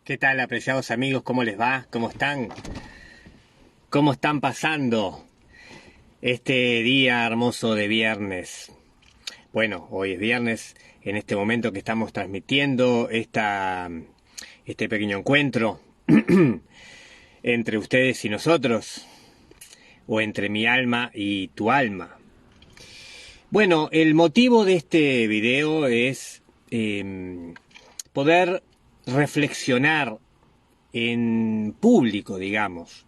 ¿Qué tal, apreciados amigos? ¿Cómo les va? ¿Cómo están? ¿Cómo están pasando este día hermoso de viernes? Bueno, hoy es viernes, en este momento que estamos transmitiendo este pequeño encuentro entre ustedes y nosotros, o entre mi alma y tu alma. Bueno, el motivo de este video es poder reflexionar en público, digamos,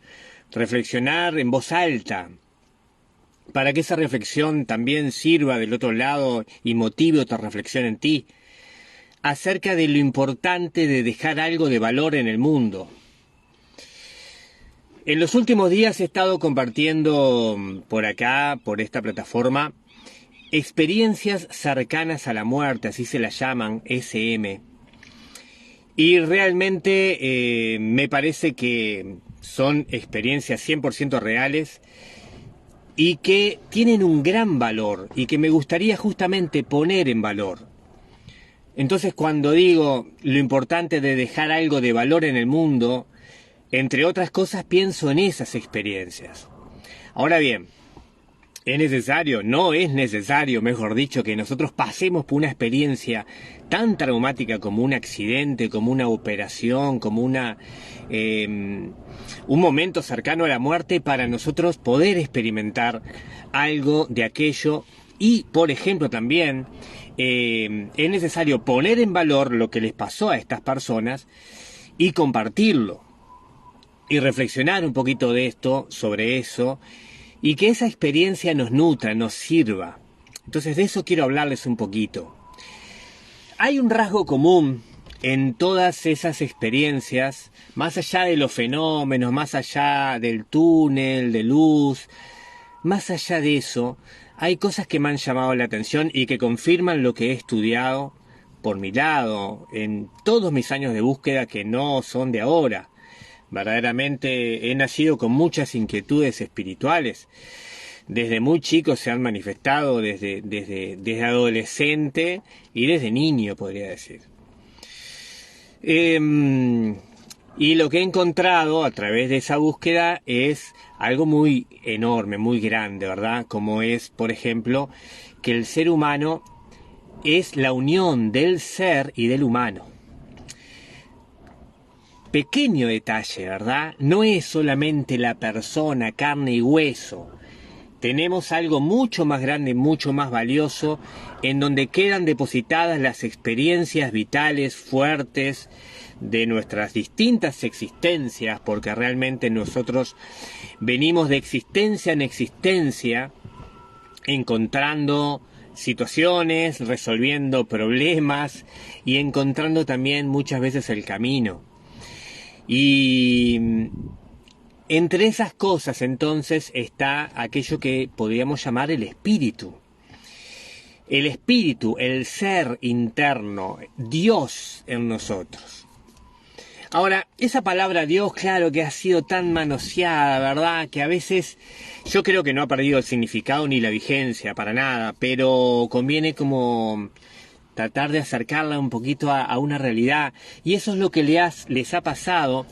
reflexionar en voz alta, para que esa reflexión también sirva del otro lado y motive otra reflexión en ti, acerca de lo importante de dejar algo de valor en el mundo. En los últimos días he estado compartiendo por acá, por esta plataforma, experiencias cercanas a la muerte, así se las llaman, SM. Y realmente me parece que son experiencias 100% reales y que tienen un gran valor y que me gustaría justamente poner en valor. Entonces, cuando digo lo importante de dejar algo de valor en el mundo, entre otras cosas pienso en esas experiencias. Ahora bien, no es necesario, mejor dicho, que nosotros pasemos por una experiencia tan traumática como un accidente, como una operación, como un momento cercano a la muerte para nosotros poder experimentar algo de aquello. Y, por ejemplo, también es necesario poner en valor lo que les pasó a estas personas y compartirlo y reflexionar un poquito de esto, sobre eso, y que esa experiencia nos nutra, nos sirva. Entonces de eso quiero hablarles un poquito. Hay un rasgo común en todas esas experiencias, más allá de los fenómenos, más allá del túnel de luz, más allá de eso, hay cosas que me han llamado la atención y que confirman lo que he estudiado por mi lado, en todos mis años de búsqueda que no son de ahora. Verdaderamente he nacido con muchas inquietudes espirituales. Desde muy chico se han manifestado, desde adolescente y desde niño, podría decir. Y lo que he encontrado a través de esa búsqueda es algo muy enorme, muy grande, ¿verdad? Como es, por ejemplo, que el ser humano es la unión del ser y del humano. Pequeño detalle, ¿verdad? No es solamente la persona, carne y hueso. Tenemos algo mucho más grande, mucho más valioso, en donde quedan depositadas las experiencias vitales fuertes de nuestras distintas existencias, porque realmente nosotros venimos de existencia en existencia, encontrando situaciones, resolviendo problemas y encontrando también muchas veces el camino. Y entre esas cosas entonces está aquello que podríamos llamar el espíritu. El espíritu, el ser interno, Dios en nosotros. Ahora, esa palabra Dios, claro que ha sido tan manoseada, ¿verdad? Que a veces yo creo que no ha perdido el significado ni la vigencia para nada, pero conviene como tratar de acercarla un poquito a una realidad. Y eso es lo que les ha pasado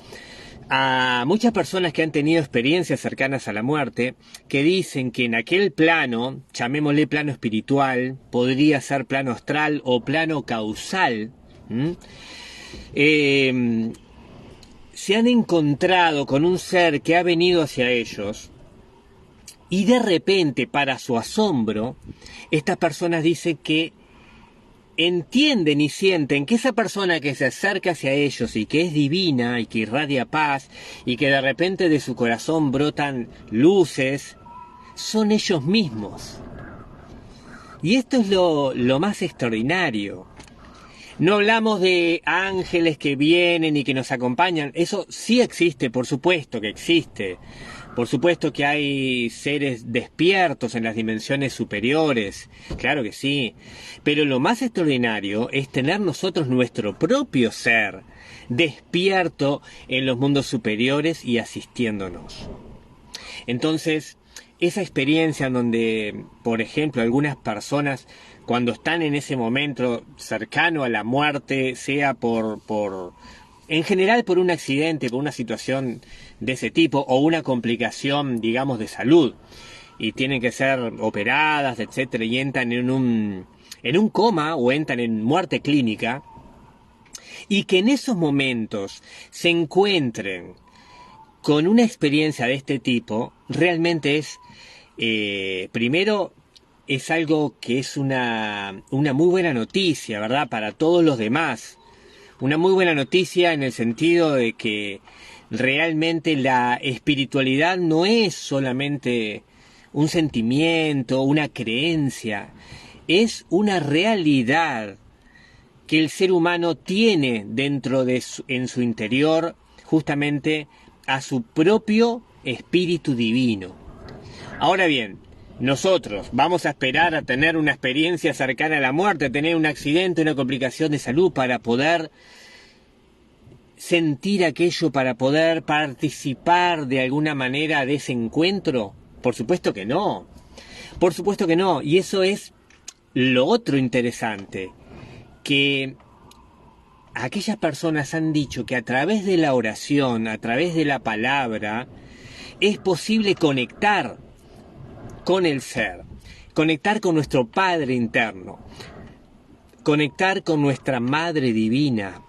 a muchas personas que han tenido experiencias cercanas a la muerte, que dicen que en aquel plano, llamémosle plano espiritual, podría ser plano astral o plano causal, se han encontrado con un ser que ha venido hacia ellos y de repente, para su asombro, estas personas dicen que entienden y sienten que esa persona que se acerca hacia ellos y que es divina y que irradia paz y que de repente de su corazón brotan luces, son ellos mismos. Y esto es lo más extraordinario. No hablamos de ángeles que vienen y que nos acompañan. Eso sí existe, por supuesto que existe. Por supuesto que hay seres despiertos en las dimensiones superiores, claro que sí, pero lo más extraordinario es tener nosotros nuestro propio ser despierto en los mundos superiores y asistiéndonos. Entonces, esa experiencia en donde, por ejemplo, algunas personas cuando están en ese momento cercano a la muerte, sea por en general por un accidente, por una situación de ese tipo, o una complicación, digamos, de salud, y tienen que ser operadas, etcétera, y entran en un coma o entran en muerte clínica, y que en esos momentos se encuentren con una experiencia de este tipo, realmente es, primero, es algo que es una muy buena noticia, ¿verdad?, para todos los demás. Una muy buena noticia en el sentido de que realmente la espiritualidad no es solamente un sentimiento, una creencia, es una realidad que el ser humano tiene dentro de en su interior, justamente a su propio espíritu divino. Ahora bien, nosotros vamos a esperar a tener una experiencia cercana a la muerte, a tener un accidente, una complicación de salud para poder sentir aquello, para poder participar de alguna manera de ese encuentro. Por supuesto que no. Por supuesto que no. Y eso es lo otro interesante, que aquellas personas han dicho que a través de la oración, a través de la palabra, es posible conectar con el ser, conectar con nuestro Padre interno, conectar con nuestra Madre Divina,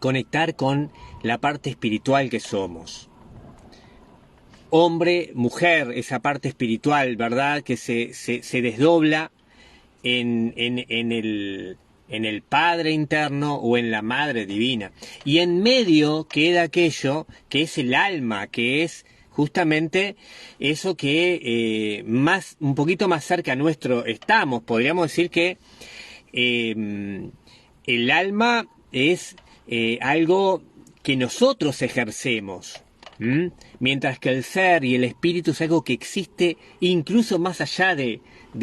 conectar con la parte espiritual que somos. Hombre, mujer, esa parte espiritual, ¿verdad?, que se desdobla en el Padre interno o en la Madre Divina. Y en medio queda aquello que es el alma, que es justamente eso que un poquito más cerca nuestro estamos. Podríamos decir que el alma es algo que nosotros ejercemos, mientras que el ser y el espíritu es algo que existe incluso más allá de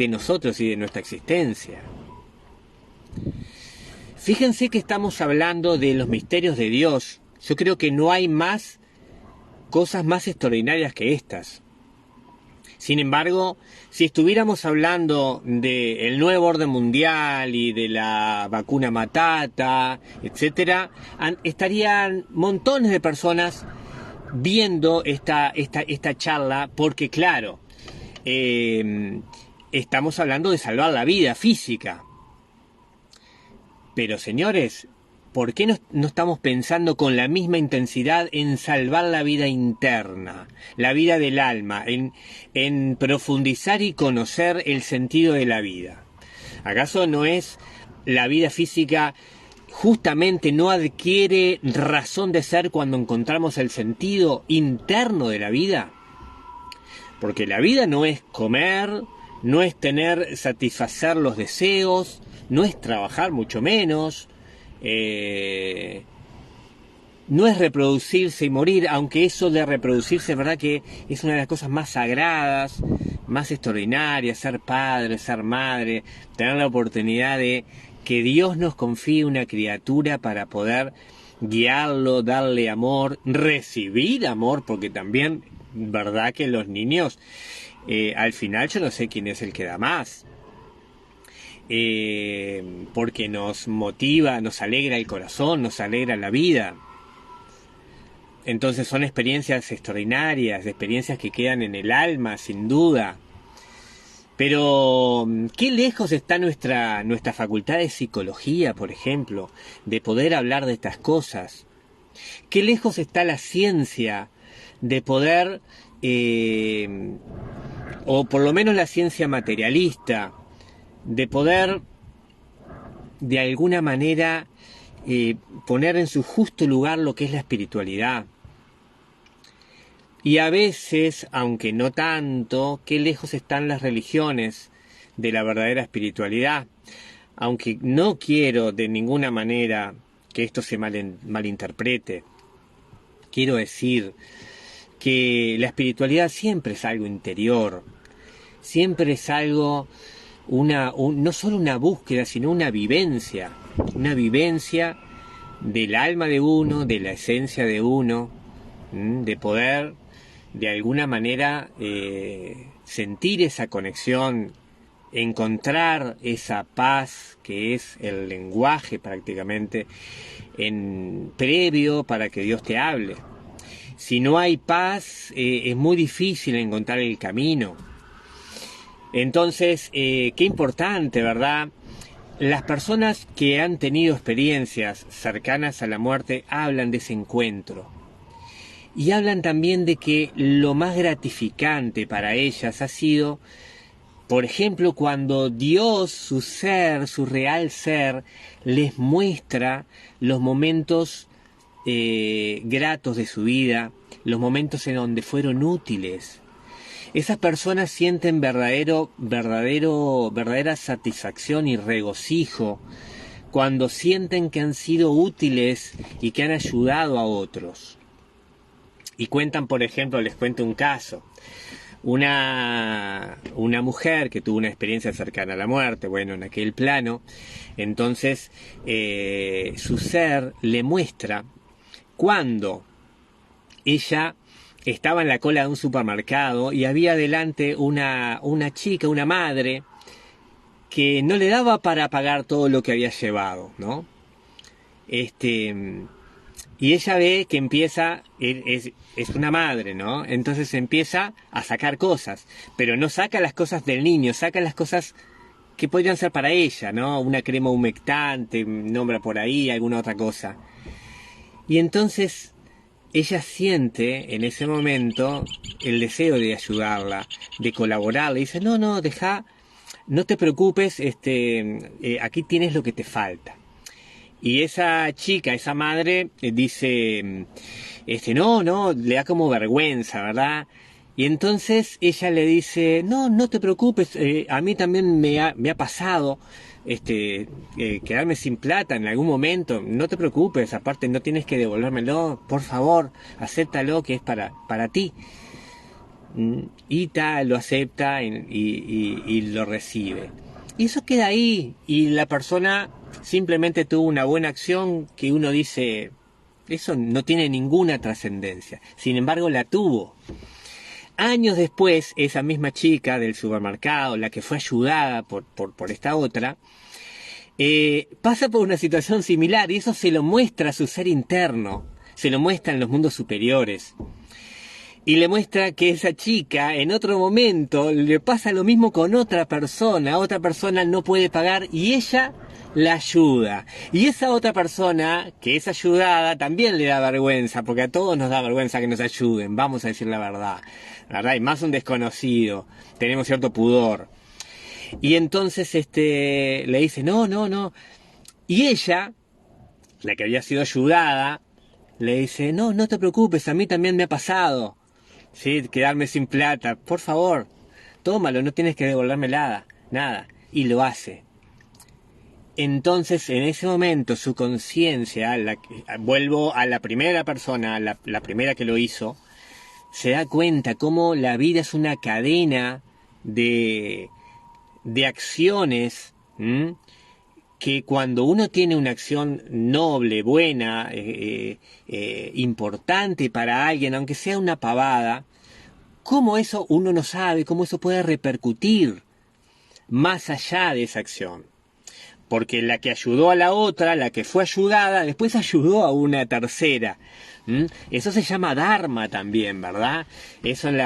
nosotros y de nuestra existencia. Fíjense que estamos hablando de los misterios de Dios. Yo creo que no hay más cosas más extraordinarias que estas. Sin embargo, si estuviéramos hablando del nuevo orden mundial y de la vacuna matata, etcétera, estarían montones de personas viendo esta charla, porque claro, estamos hablando de salvar la vida física. Pero señores, ¿por qué no estamos pensando con la misma intensidad en salvar la vida interna, la vida del alma, en profundizar y conocer el sentido de la vida? ¿Acaso no es la vida física justamente no adquiere razón de ser cuando encontramos el sentido interno de la vida? Porque la vida no es comer, no es satisfacer los deseos, no es trabajar mucho menos, no es reproducirse y morir, aunque eso de reproducirse es verdad que es una de las cosas más sagradas, más extraordinarias, ser padre, ser madre, tener la oportunidad de que Dios nos confíe una criatura para poder guiarlo, darle amor, recibir amor, porque también, verdad que los niños, al final yo no sé quién es el que da más. Porque nos motiva, nos alegra el corazón, nos alegra la vida. Entonces son experiencias extraordinarias, experiencias que quedan en el alma, sin duda. Pero qué lejos está nuestra facultad de psicología, por ejemplo, de poder hablar de estas cosas. Qué lejos está la ciencia de poder, o por lo menos la ciencia materialista, de poder de alguna manera poner en su justo lugar lo que es la espiritualidad. Y a veces, aunque no tanto, qué lejos están las religiones de la verdadera espiritualidad. Aunque no quiero de ninguna manera que esto se malinterprete. Quiero decir que la espiritualidad siempre es algo interior, siempre es algo, no solo una búsqueda, sino una vivencia del alma de uno, de la esencia de uno, de poder de alguna manera sentir esa conexión encontrar esa paz que es el lenguaje prácticamente previo para que Dios te hable. Si no hay paz, es muy difícil encontrar el camino. Entonces, qué importante, ¿verdad? Las personas que han tenido experiencias cercanas a la muerte hablan de ese encuentro. Y hablan también de que lo más gratificante para ellas ha sido, por ejemplo, cuando Dios, su ser, su real ser, les muestra los momentos gratos de su vida, los momentos en donde fueron útiles. Esas personas sienten verdadera satisfacción y regocijo cuando sienten que han sido útiles y que han ayudado a otros. Y cuentan, por ejemplo, les cuento un caso. Una mujer que tuvo una experiencia cercana a la muerte, bueno, en aquel plano, entonces su ser le muestra cuando ella estaba en la cola de un supermercado y había delante una chica, una madre, que no le daba para pagar todo lo que había llevado, ¿no? Y ella ve que empieza, es una madre, ¿no? Entonces empieza a sacar cosas, pero no saca las cosas del niño, saca las cosas que podrían ser para ella, ¿no? Una crema humectante, nombra por ahí, alguna otra cosa. Y entonces ella siente en ese momento el deseo de ayudarla, de colaborar. Le dice, no, deja, no te preocupes, aquí tienes lo que te falta. Y esa chica, esa madre, dice, no, le da como vergüenza, ¿verdad? Y entonces ella le dice, no te preocupes, a mí también me ha pasado, quedarme sin plata en algún momento, no te preocupes, aparte no tienes que devolvérmelo, por favor, acéptalo que es para ti. Y tal, lo acepta y lo recibe. Y eso queda ahí, y la persona simplemente tuvo una buena acción que uno dice, eso no tiene ninguna trascendencia. Sin embargo, la tuvo. Años después, esa misma chica del supermercado, la que fue ayudada por esta otra, pasa por una situación similar y eso se lo muestra a su ser interno, se lo muestra en los mundos superiores. Y le muestra que esa chica en otro momento le pasa lo mismo con otra persona no puede pagar y ella la ayuda. Y esa otra persona que es ayudada también le da vergüenza, porque a todos nos da vergüenza que nos ayuden, vamos a decir la verdad, y más un desconocido, tenemos cierto pudor. Y entonces le dice, no. Y ella, la que había sido ayudada, le dice, no te preocupes, a mí también me ha pasado. Sí, quedarme sin plata, por favor, tómalo, no tienes que devolverme nada. Y lo hace. Entonces, en ese momento, su conciencia, vuelvo a la primera persona, la primera que lo hizo, se da cuenta cómo la vida es una cadena de acciones, que cuando uno tiene una acción noble, buena, importante para alguien, aunque sea una pavada, cómo eso uno no sabe, cómo eso puede repercutir más allá de esa acción. Porque la que ayudó a la otra, la que fue ayudada, después ayudó a una tercera. Eso se llama dharma también, ¿verdad? Eso en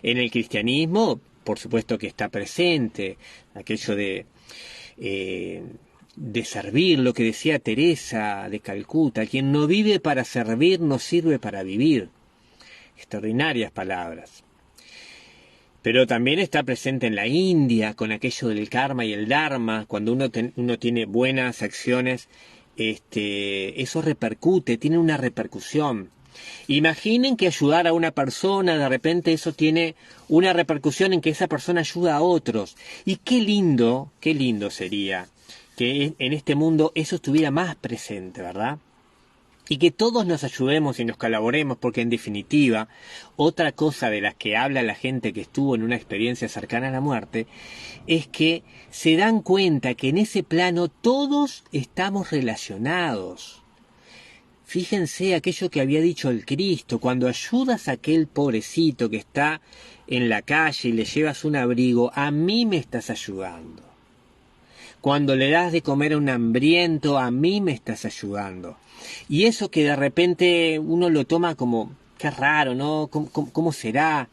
el cristianismo, por supuesto que está presente, aquello de servir, lo que decía Teresa de Calcuta, quien no vive para servir no sirve para vivir. Extraordinarias palabras. Pero también está presente en la India, con aquello del karma y el dharma, cuando uno tiene buenas acciones, eso repercute, tiene una repercusión. Imaginen que ayudar a una persona, de repente eso tiene una repercusión en que esa persona ayuda a otros. Y qué lindo sería que en este mundo eso estuviera más presente, ¿verdad? Y que todos nos ayudemos y nos colaboremos, porque en definitiva, otra cosa de las que habla la gente que estuvo en una experiencia cercana a la muerte, es que se dan cuenta que en ese plano todos estamos relacionados. Fíjense aquello que había dicho el Cristo, cuando ayudas a aquel pobrecito que está en la calle y le llevas un abrigo, a mí me estás ayudando. Cuando le das de comer a un hambriento, a mí me estás ayudando. Y eso que de repente uno lo toma como, qué raro, ¿no? ¿Cómo será?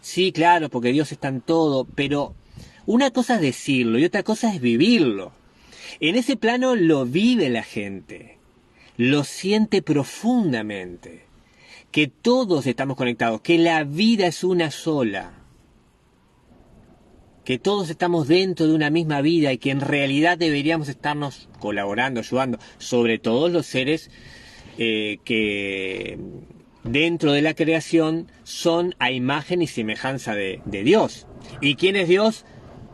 Sí, claro, porque Dios está en todo, pero una cosa es decirlo y otra cosa es vivirlo. En ese plano lo vive la gente, lo siente profundamente, que todos estamos conectados, que la vida es una sola, que todos estamos dentro de una misma vida y que en realidad deberíamos estarnos colaborando, ayudando, sobre todo los seres que dentro de la creación son a imagen y semejanza de Dios. ¿Y quién es Dios?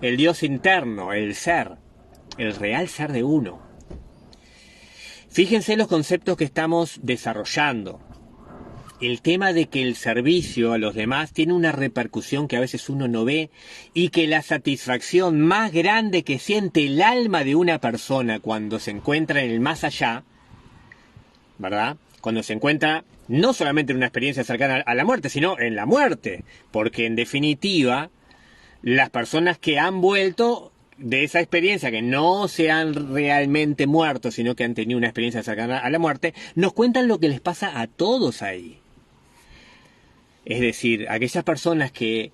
El Dios interno, el ser, el real ser de uno. Fíjense los conceptos que estamos desarrollando. El tema de que el servicio a los demás tiene una repercusión que a veces uno no ve y que la satisfacción más grande que siente el alma de una persona cuando se encuentra en el más allá, ¿verdad? Cuando se encuentra no solamente en una experiencia cercana a la muerte, sino en la muerte, porque en definitiva las personas que han vuelto de esa experiencia, que no se han realmente muerto, sino que han tenido una experiencia cercana a la muerte, nos cuentan lo que les pasa a todos ahí. Es decir, aquellas personas que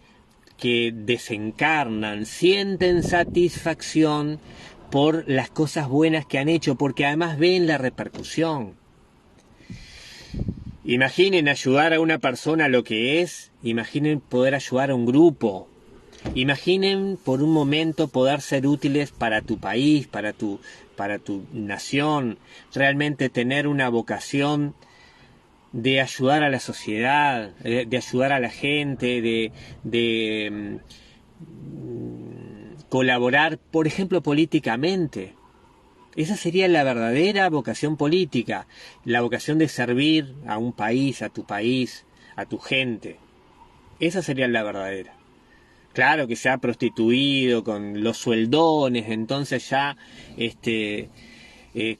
desencarnan, sienten satisfacción por las cosas buenas que han hecho, porque además ven la repercusión. Imaginen ayudar a una persona lo que es, imaginen poder ayudar a un grupo, imaginen por un momento poder ser útiles para tu país, para tu nación, realmente tener una vocación de ayudar a la sociedad, de ayudar a la gente, de colaborar, por ejemplo, políticamente. Esa sería la verdadera vocación política, la vocación de servir a un país, a tu gente. Esa sería la verdadera. Claro que se ha prostituido con los sueldones, entonces ya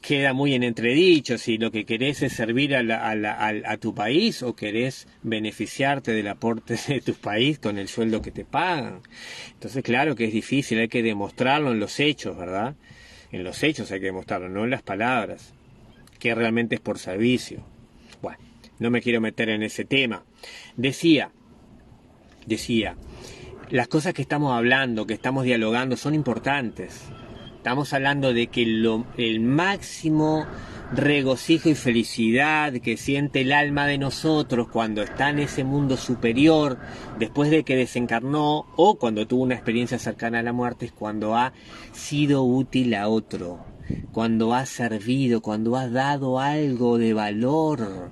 queda muy en entredicho si lo que querés es servir a tu país o querés beneficiarte del aporte de tu país con el sueldo que te pagan. Entonces claro que es difícil, hay que demostrarlo en los hechos, ¿verdad? En los hechos hay que demostrarlo, no en las palabras, que realmente es por servicio. Bueno, no me quiero meter en ese tema. Decía, las cosas que estamos hablando, que estamos dialogando son importantes. Estamos hablando de que el máximo regocijo y felicidad que siente el alma de nosotros cuando está en ese mundo superior, después de que desencarnó o cuando tuvo una experiencia cercana a la muerte, es cuando ha sido útil a otro, cuando ha servido, cuando ha dado algo de valor.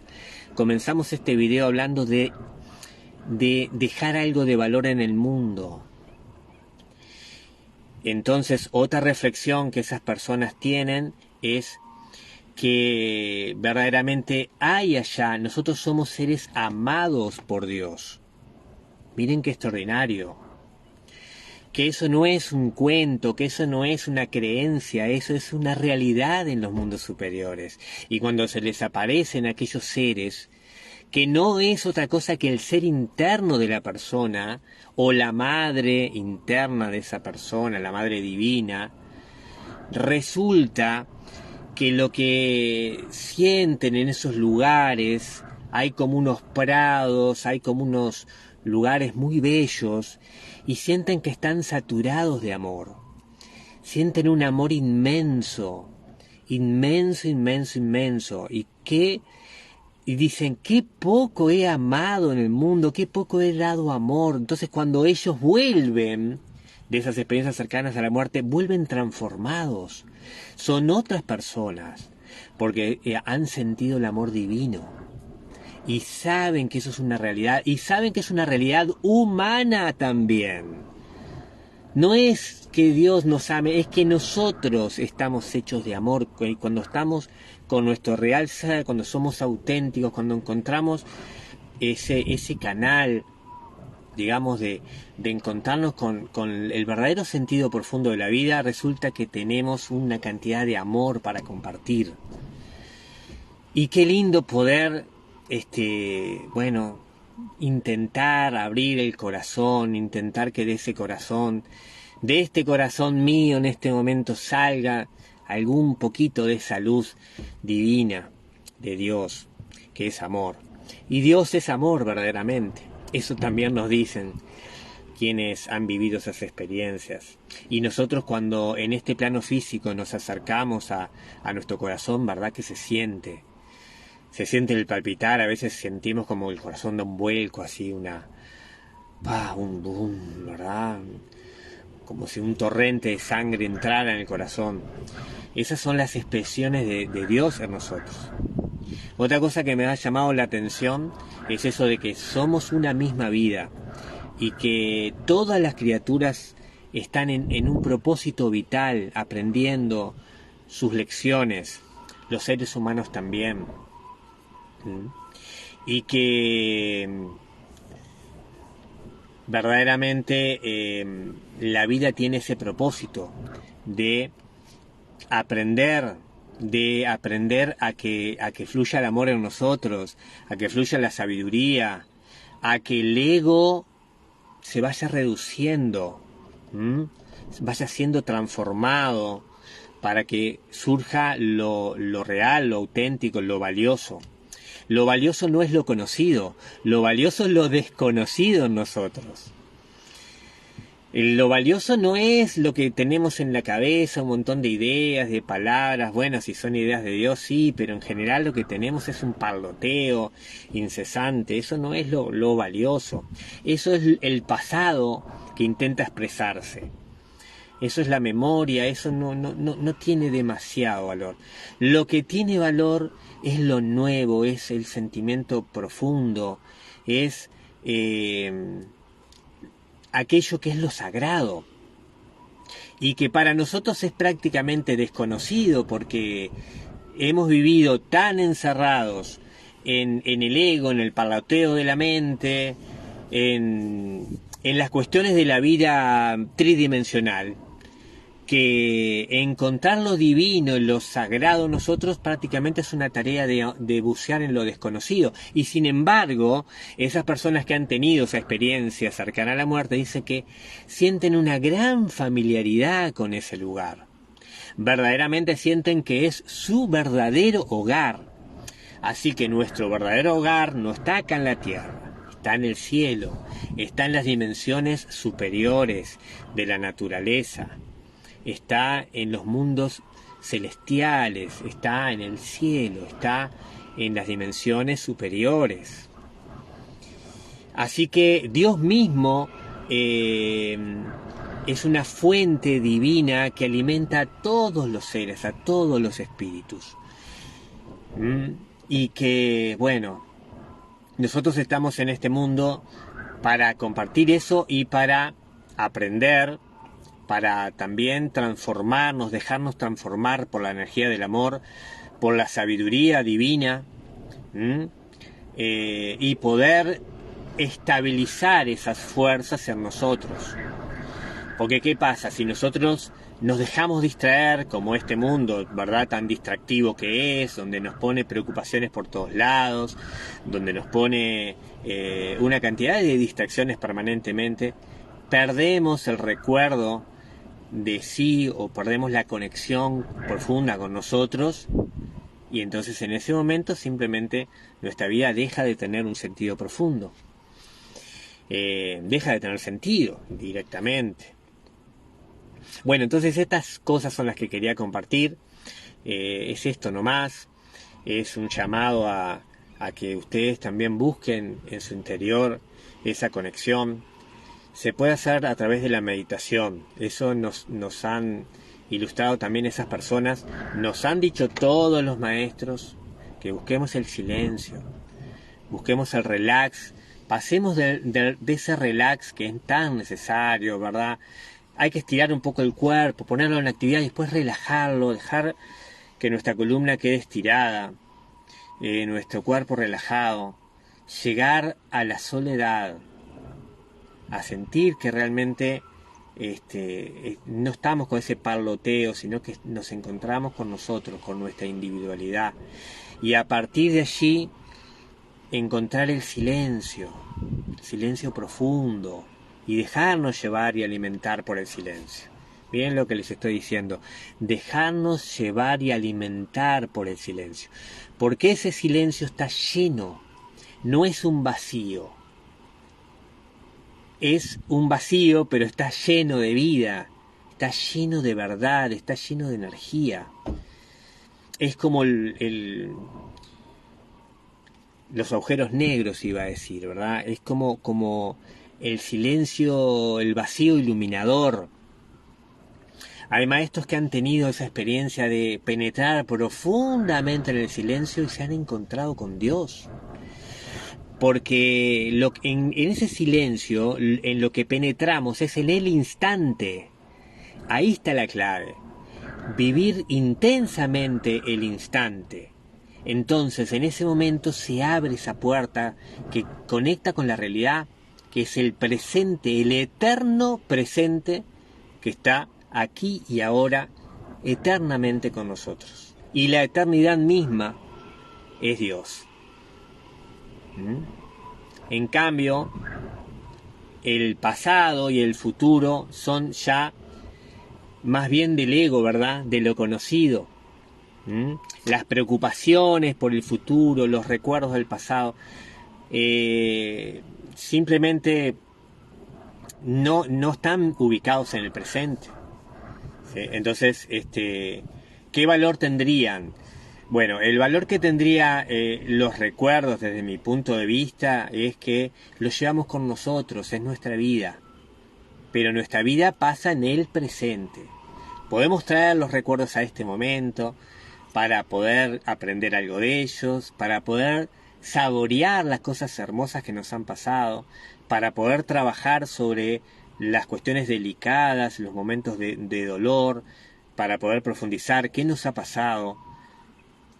Comenzamos este video hablando de dejar algo de valor en el mundo. Entonces, otra reflexión que esas personas tienen es que verdaderamente hay allá, nosotros somos seres amados por Dios. Miren qué extraordinario. Que eso no es un cuento, que eso no es una creencia, eso es una realidad en los mundos superiores. Y cuando se les aparecen aquellos seres, que no es otra cosa que el ser interno de la persona, o la madre interna de esa persona, la madre divina, resulta que lo que sienten en esos lugares, hay como unos prados, hay como unos lugares muy bellos, y sienten que están saturados de amor. Sienten un amor inmenso, inmenso, inmenso, inmenso, y dicen, qué poco he amado en el mundo, qué poco he dado amor. Entonces cuando ellos vuelven de esas experiencias cercanas a la muerte, vuelven transformados. Son otras personas, porque han sentido el amor divino. Y saben que eso es una realidad, y saben que es una realidad humana también. No es que Dios nos ame, es que nosotros estamos hechos de amor. Y cuando estamos con nuestro real ser, cuando somos auténticos, cuando encontramos ese canal, digamos, de encontrarnos con el verdadero sentido profundo de la vida, resulta que tenemos una cantidad de amor para compartir. Y qué lindo poder, bueno, intentar abrir el corazón, intentar que de ese corazón, de este corazón mío en este momento salga algún poquito de esa luz divina de Dios, que es amor. Y Dios es amor verdaderamente. Eso también nos dicen quienes han vivido esas experiencias. Y nosotros cuando en este plano físico nos acercamos a nuestro corazón, ¿verdad que se siente? Se siente el palpitar, a veces sentimos como el corazón da un vuelco, así un boom, ¿verdad? Como si un torrente de sangre entrara en el corazón. Esas son las expresiones de Dios en nosotros. Otra cosa que me ha llamado la atención es eso de que somos una misma vida y que todas las criaturas están en un propósito vital, aprendiendo sus lecciones, los seres humanos también. Y que verdaderamente la vida tiene ese propósito de aprender a que fluya el amor en nosotros, a que fluya la sabiduría, a que el ego se vaya reduciendo, vaya siendo transformado para que surja lo real, lo auténtico, lo valioso. Lo valioso no es lo conocido, lo valioso es lo desconocido en nosotros. Lo valioso no es lo que tenemos en la cabeza, un montón de ideas, de palabras. Bueno, si son ideas de Dios, sí, pero en general lo que tenemos es un parloteo incesante. Eso no es lo valioso. Eso es el pasado que intenta expresarse. Eso es la memoria, eso no tiene demasiado valor. Lo que tiene valor es lo nuevo, es el sentimiento profundo, es aquello que es lo sagrado y que para nosotros es prácticamente desconocido porque hemos vivido tan encerrados en el ego, en el parloteo de la mente, en las cuestiones de la vida tridimensional, que encontrar lo divino, lo sagrado en nosotros prácticamente es una tarea de bucear en lo desconocido. Y sin embargo, esas personas que han tenido esa experiencia cercana a la muerte dicen que sienten una gran familiaridad con ese lugar. Verdaderamente sienten que es su verdadero hogar. Así que nuestro verdadero hogar no está acá en la tierra, está en el cielo, está en las dimensiones superiores de la naturaleza. Está en los mundos celestiales, está en el cielo, está en las dimensiones superiores. Así que Dios mismo es una fuente divina que alimenta a todos los seres, a todos los espíritus. Y que, bueno, nosotros estamos en este mundo para compartir eso y para aprender, para también transformarnos, dejarnos transformar por la energía del amor, por la sabiduría divina, y poder estabilizar esas fuerzas en nosotros. Porque ¿qué pasa? Si nosotros nos dejamos distraer, como este mundo, ¿verdad?, tan distractivo que es, donde nos pone preocupaciones por todos lados, donde nos pone una cantidad de distracciones permanentemente, perdemos el recuerdo de sí o perdemos la conexión profunda con nosotros y entonces en ese momento simplemente nuestra vida deja de tener un sentido profundo, deja de tener sentido directamente. Bueno, entonces estas cosas son las que quería compartir. Es esto nomás, es un llamado a que ustedes también busquen en su interior esa conexión. Se puede hacer a través de la meditación. Eso nos han ilustrado también esas personas. Nos han dicho todos los maestros que busquemos el silencio, busquemos el relax, pasemos de ese relax que es tan necesario, ¿verdad? Hay que estirar un poco el cuerpo, ponerlo en actividad y después relajarlo, dejar que nuestra columna quede estirada, nuestro cuerpo relajado, llegar a la soledad, a sentir que realmente no estamos con ese parloteo, sino que nos encontramos con nosotros, con nuestra individualidad. y a partir de allí encontrar el silencio profundo, y dejarnos llevar y alimentar por el silencio. Bien lo que les estoy diciendo, dejarnos llevar y alimentar por el silencio, porque ese silencio está lleno, no es un vacío, es un vacío pero está lleno de vida, está lleno de verdad, está lleno de energía. Es como los agujeros negros, iba a decir, ¿verdad? Es como el silencio, el vacío iluminador. Hay maestros que han tenido esa experiencia de penetrar profundamente en el silencio y se han encontrado con Dios. Porque en ese silencio, en lo que penetramos, es en el instante. Ahí está la clave. Vivir intensamente el instante. Entonces, en ese momento se abre esa puerta que conecta con la realidad, que es el presente, el eterno presente que está aquí y ahora, eternamente con nosotros. Y la eternidad misma es Dios. En cambio, el pasado y el futuro son ya más bien del ego, ¿verdad? De lo conocido. Las preocupaciones por el futuro, los recuerdos del pasado, simplemente no están ubicados en el presente. ¿Sí? Entonces, ¿qué valor tendrían? Bueno, el valor que tendría los recuerdos desde mi punto de vista es que los llevamos con nosotros, es nuestra vida. Pero nuestra vida pasa en el presente. Podemos traer los recuerdos a este momento para poder aprender algo de ellos, para poder saborear las cosas hermosas que nos han pasado, para poder trabajar sobre las cuestiones delicadas, los momentos de dolor, para poder profundizar qué nos ha pasado,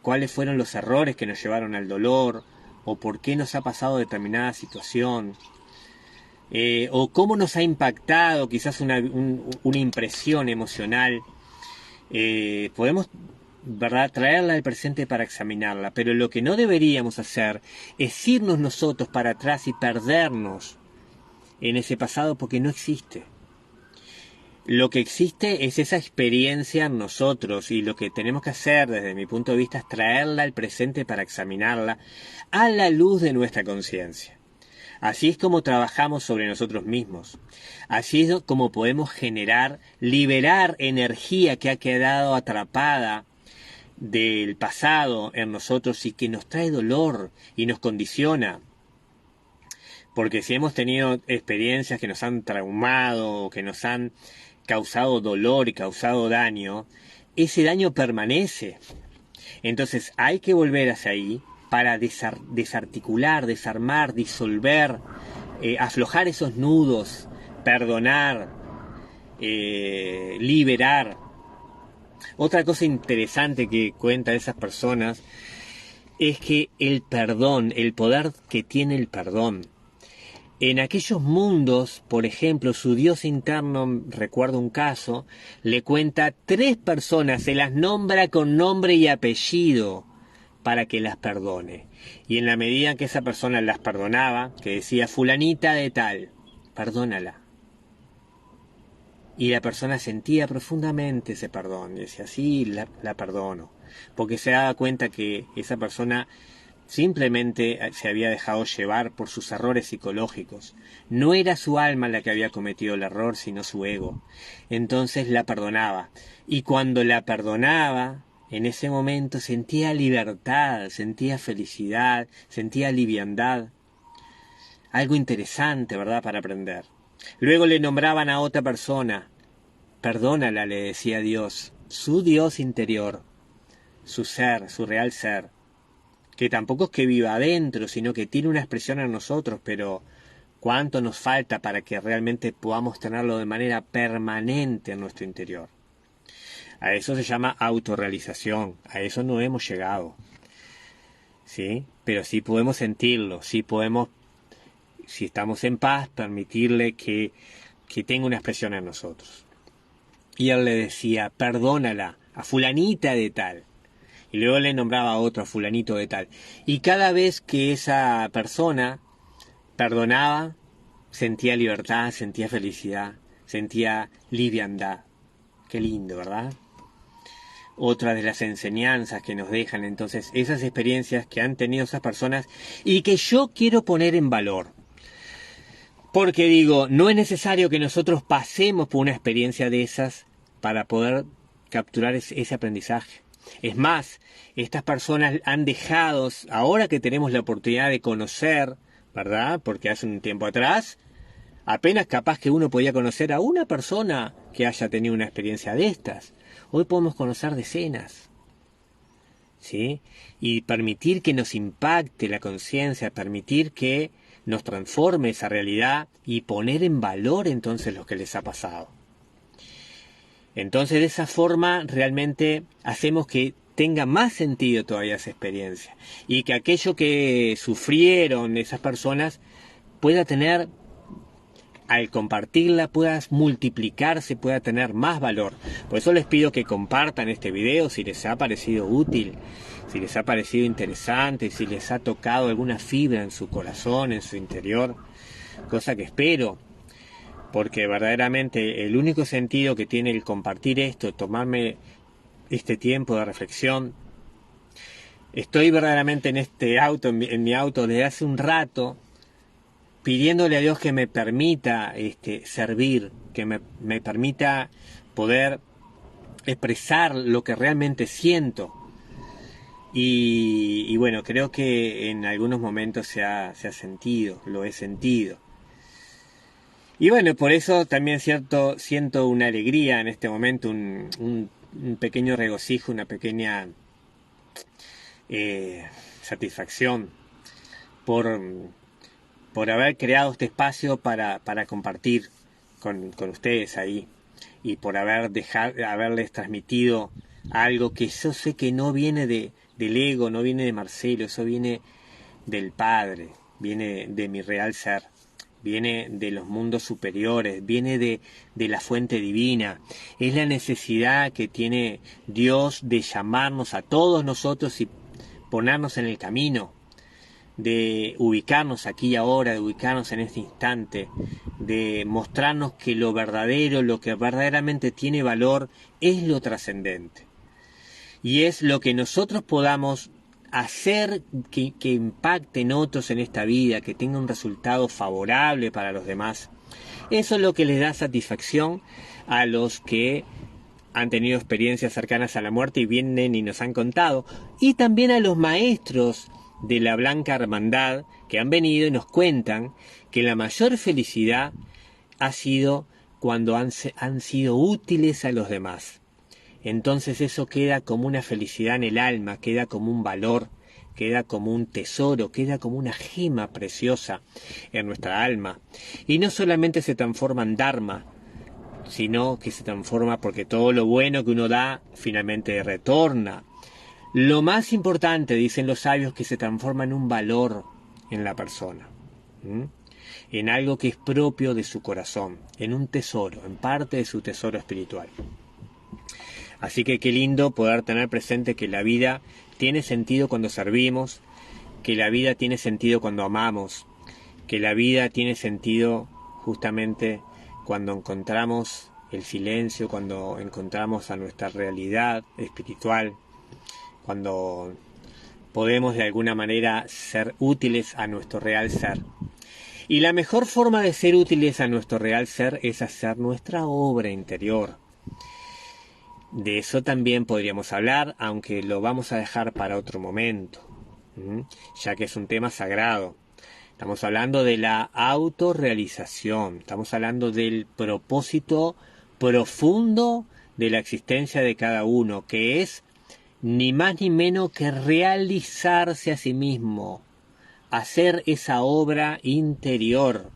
cuáles fueron los errores que nos llevaron al dolor, o por qué nos ha pasado determinada situación, o cómo nos ha impactado quizás una impresión emocional. Podemos, ¿verdad?, traerla al presente para examinarla, pero lo que no deberíamos hacer es irnos nosotros para atrás y perdernos en ese pasado, porque no existe. Lo que existe es esa experiencia en nosotros, y lo que tenemos que hacer desde mi punto de vista es traerla al presente para examinarla a la luz de nuestra conciencia. Así es como trabajamos sobre nosotros mismos. Así es como podemos liberar energía que ha quedado atrapada del pasado en nosotros y que nos trae dolor y nos condiciona. Porque si hemos tenido experiencias que nos han traumado, o que nos han causado dolor y causado daño, ese daño permanece. Entonces hay que volver hacia ahí para desarticular, desarmar, disolver, aflojar esos nudos, perdonar, liberar. Otra cosa interesante que cuentan esas personas es que el perdón, el poder que tiene el perdón. En aquellos mundos, por ejemplo, su Dios interno, recuerdo un caso, le cuenta 3 personas, se las nombra con nombre y apellido para que las perdone. Y en la medida que esa persona las perdonaba, que decía fulanita de tal, perdónala. Y la persona sentía profundamente ese perdón, y decía, sí, la perdono. Porque se daba cuenta que esa persona simplemente se había dejado llevar por sus errores psicológicos. No era su alma la que había cometido el error, sino su ego. Entonces la perdonaba. Y cuando la perdonaba, en ese momento sentía libertad, sentía felicidad, sentía liviandad. Algo interesante, ¿verdad?, para aprender. Luego le nombraban a otra persona. Perdónala, le decía Dios, su Dios interior, su ser, su real ser, que tampoco es que viva adentro, sino que tiene una expresión en nosotros, pero cuánto nos falta para que realmente podamos tenerlo de manera permanente en nuestro interior. A eso se llama autorrealización, a eso no hemos llegado, ¿sí? Pero sí podemos sentirlo, sí podemos, si estamos en paz, permitirle que tenga una expresión en nosotros. Y él le decía, perdónala a fulanita de tal. y luego le nombraba a otro, a fulanito de tal. Y cada vez que esa persona perdonaba, sentía libertad, sentía felicidad, sentía liviandad. Qué lindo, ¿verdad? Otra de las enseñanzas que nos dejan entonces esas experiencias que han tenido esas personas y que yo quiero poner en valor. Porque digo, no es necesario que nosotros pasemos por una experiencia de esas para poder capturar ese aprendizaje. Es más, estas personas han dejado, ahora que tenemos la oportunidad de conocer, ¿verdad? Porque hace un tiempo atrás, apenas capaz que uno podía conocer a una persona que haya tenido una experiencia de estas. Hoy podemos conocer decenas, ¿sí? Y permitir que nos impacte la conciencia, permitir que nos transforme esa realidad y poner en valor entonces lo que les ha pasado. Entonces de esa forma realmente hacemos que tenga más sentido todavía esa experiencia y que aquello que sufrieron esas personas pueda tener, al compartirla, pueda multiplicarse, pueda tener más valor. Por eso les pido que compartan este video si les ha parecido útil, si les ha parecido interesante, si les ha tocado alguna fibra en su corazón, en su interior, cosa que espero, porque verdaderamente el único sentido que tiene el compartir esto, tomarme este tiempo de reflexión. Estoy verdaderamente en este auto, en mi auto desde hace un rato, pidiéndole a Dios que me permita servir, que me permita poder expresar lo que realmente siento. Y bueno, creo que en algunos momentos se ha sentido, lo he sentido. Y bueno, por eso también siento una alegría en este momento, un pequeño regocijo, una pequeña satisfacción por haber creado este espacio para compartir con ustedes ahí y por haberles transmitido algo que yo sé que no viene del ego, no viene de Marcelo, eso viene del Padre, viene de mi real ser, viene de los mundos superiores, viene de la fuente divina. Es la necesidad que tiene Dios de llamarnos a todos nosotros y ponernos en el camino, de ubicarnos aquí y ahora, de ubicarnos en este instante, de mostrarnos que lo verdadero, lo que verdaderamente tiene valor, es lo trascendente. Y es lo que nosotros podamos hacer que impacte en otros en esta vida, que tenga un resultado favorable para los demás. Eso es lo que les da satisfacción a los que han tenido experiencias cercanas a la muerte y vienen y nos han contado, y también a los maestros de la Blanca Hermandad que han venido y nos cuentan que la mayor felicidad ha sido cuando han sido útiles a los demás. Entonces eso queda como una felicidad en el alma, queda como un valor, queda como un tesoro, queda como una gema preciosa en nuestra alma. Y no solamente se transforma en Dharma, sino que se transforma porque todo lo bueno que uno da finalmente retorna. Lo más importante, dicen los sabios, que se transforma en un valor en la persona, en algo que es propio de su corazón, en un tesoro, en parte de su tesoro espiritual. Así que qué lindo poder tener presente que la vida tiene sentido cuando servimos, que la vida tiene sentido cuando amamos, que la vida tiene sentido justamente cuando encontramos el silencio, cuando encontramos a nuestra realidad espiritual, cuando podemos de alguna manera ser útiles a nuestro real ser. Y la mejor forma de ser útiles a nuestro real ser es hacer nuestra obra interior. De eso también podríamos hablar, aunque lo vamos a dejar para otro momento, ya que es un tema sagrado. Estamos hablando de la autorrealización, estamos hablando del propósito profundo de la existencia de cada uno, que es ni más ni menos que realizarse a sí mismo, hacer esa obra interior.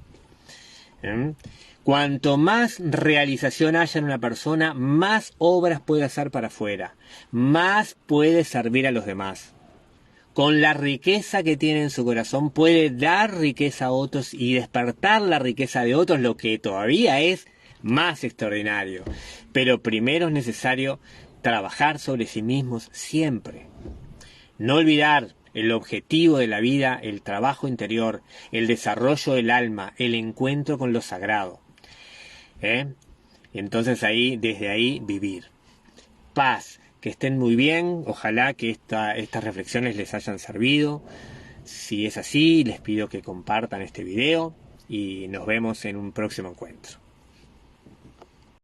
Cuanto más realización haya en una persona, más obras puede hacer para afuera, más puede servir a los demás. Con la riqueza que tiene en su corazón puede dar riqueza a otros y despertar la riqueza de otros, lo que todavía es más extraordinario. Pero primero es necesario trabajar sobre sí mismos siempre. No olvidar el objetivo de la vida, el trabajo interior, el desarrollo del alma, el encuentro con lo sagrado. Y entonces desde ahí vivir. Paz, que estén muy bien, ojalá que estas reflexiones les hayan servido. Si es así, les pido que compartan este video y nos vemos en un próximo encuentro.